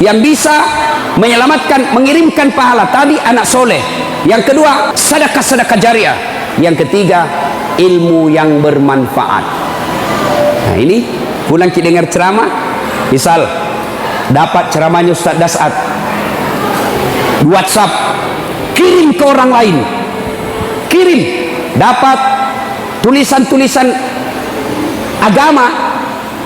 Yang bisa menyelamatkan, mengirimkan pahala tadi anak soleh. Yang kedua, sedekah-sedekah jariah. Yang ketiga, ilmu yang bermanfaat. Nah ini, pulang kita dengar ceramah, misal dapat ceramahnya Ustaz Das'ad, WhatsApp, kirim ke orang lain, kirim, dapat tulisan-tulisan agama,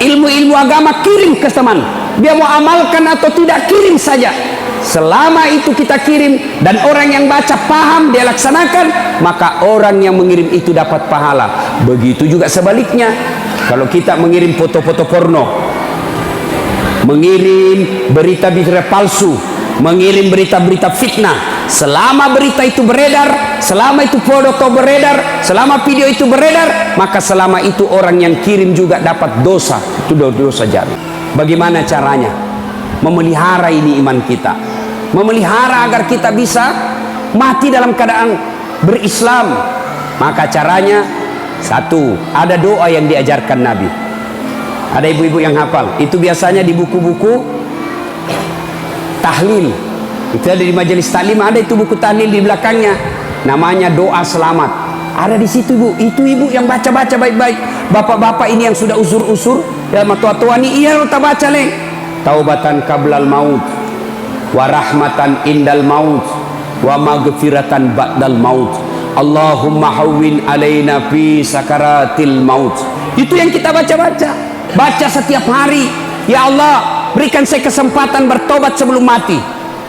ilmu-ilmu agama, kirim ke teman. Dia mau amalkan atau tidak, kirim saja. Selama itu kita kirim dan orang yang baca paham, dia laksanakan, maka orang yang mengirim itu dapat pahala. Begitu juga sebaliknya, kalau kita mengirim foto-foto porno, mengirim berita-berita palsu, mengirim berita-berita fitnah, selama berita itu beredar, selama itu foto beredar, selama video itu beredar, maka selama itu orang yang kirim juga dapat dosa. Itu dosa jari. Bagaimana caranya memelihara ini iman kita, memelihara agar kita bisa mati dalam keadaan berislam? Maka caranya satu, ada doa yang diajarkan Nabi. Ada ibu-ibu yang hafal, itu biasanya di buku-buku tahlil. Itu ada di majelis taklim, ada itu buku tahlil di belakangnya, namanya doa selamat. Ada di situ ibu, itu ibu yang baca-baca baik-baik. Bapak-bapak ini yang sudah usur-usur, ya tua-tua ini, iya kita baca leh. Taubatan qablal maut, wa rahmatan indal maut, wa maghfiratan ba'dal maut. Allahumma hawwin alaina fi sakaratil maut. Itu yang kita baca-baca, baca setiap hari. Ya Allah, berikan saya kesempatan bertobat sebelum mati.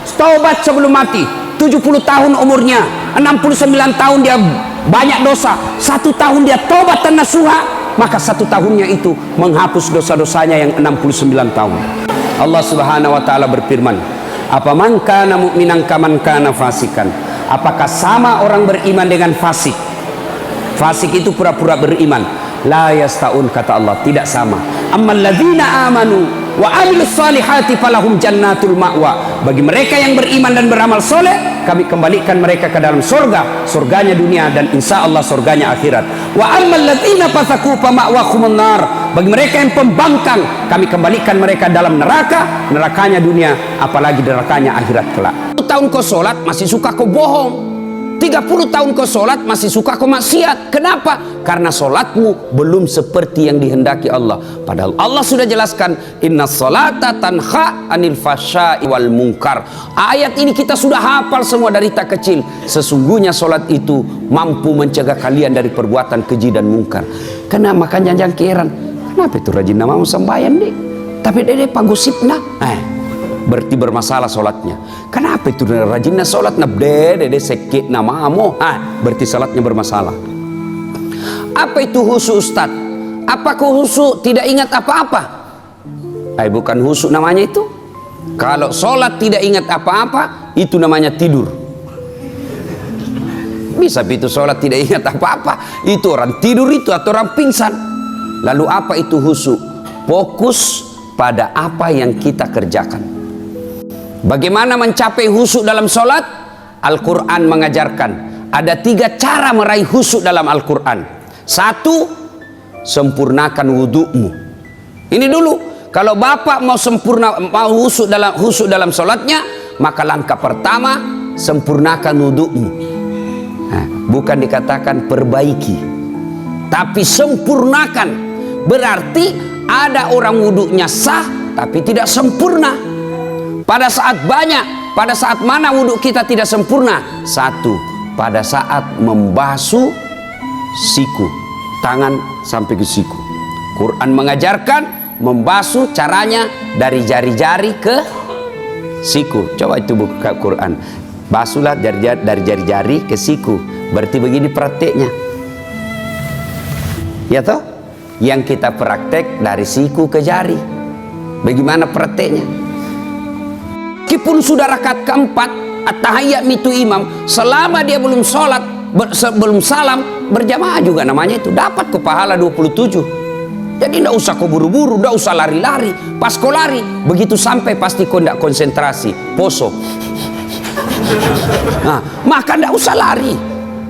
Taubat sebelum mati. 70 tahun umurnya, 69 tahun dia banyak dosa, 1 tahun dia tobat dan nasuha, maka 1 tahunnya itu menghapus dosa-dosanya yang 69 tahun. Allah Subhanahu wa taala berfirman, "Apa man kana mu'minan kaman kana fasikan?" Apakah sama orang beriman dengan fasik? Fasik itu pura-pura beriman. La yastaun, kata Allah, tidak sama. Ammal ladzina amanu wa amilus salihati falahum jannatul ma'wa. Bagi mereka yang beriman dan beramal soleh, kami kembalikan mereka ke dalam surga, surganya dunia dan insya Allah surganya akhirat. Wa ammal ladzina fasaku fa ma'wahumun nar. Bagi mereka yang pembangkang, kami kembalikan mereka dalam neraka, nerakanya dunia, apalagi nerakanya akhirat kelak. 10 tahun kau sholat masih suka kau bohong, 30 tahun kau sholat masih suka kau maksiat. Kenapa? Karena sholatmu belum seperti yang dihendaki Allah. Padahal Allah sudah jelaskan, inna sholata tanha anil fasya'i wal munkar. Ayat ini kita sudah hafal semua dari tak kecil. Sesungguhnya sholat itu mampu mencegah kalian dari perbuatan keji dan mungkar. Karena makanya jangan keheran, kenapa itu rajin nama sembahyang deh, tapi dede pagosipna berarti bermasalah sholatnya. Kenapa itu rajinnya sholat dede sekit namamu, berarti sholatnya bermasalah. Apa itu husu Ustaz? Apakah husu tidak ingat apa-apa? Bukan husu namanya itu. Kalau sholat tidak ingat apa-apa, itu namanya tidur. Bisa itu sholat tidak ingat apa-apa, itu orang tidur itu atau orang pingsan. Lalu apa itu husu? Fokus pada apa yang kita kerjakan. Bagaimana mencapai husuk dalam sholat? Al-Quran mengajarkan ada 3 cara meraih husuk dalam Al-Quran. 1, sempurnakan wudhumu. Ini dulu, kalau bapak mau sempurna, mau husuk dalam sholatnya, maka langkah pertama sempurnakan wudhumu. Bukan dikatakan perbaiki, tapi sempurnakan. Berarti ada orang wudhunya sah tapi tidak sempurna. Pada saat pada saat mana wudhu kita tidak sempurna? 1, pada saat membasuh siku, tangan sampai ke siku. Quran mengajarkan membasuh caranya dari jari-jari ke siku. Coba itu buka Quran, basuhlah dari jari-jari ke siku. Berarti begini prakteknya, ya toh? Yang kita praktek dari siku ke jari. Bagaimana prakteknya? Meskipun sudah rakaat keempat, at-tahiyyat itu imam, selama dia belum sholat, belum salam, berjamaah juga namanya itu, dapat ke pahala 27. Jadi tidak usah kau buru-buru, tidak usah lari-lari. Pas kau lari, begitu sampai pasti kau tidak konsentrasi, poso. Maka tidak usah lari,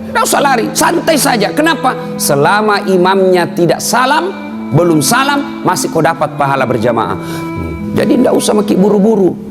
tidak usah lari, santai saja. Kenapa? Selama imamnya tidak salam, belum salam, masih kau dapat pahala berjamaah. Jadi tidak usah makin buru-buru.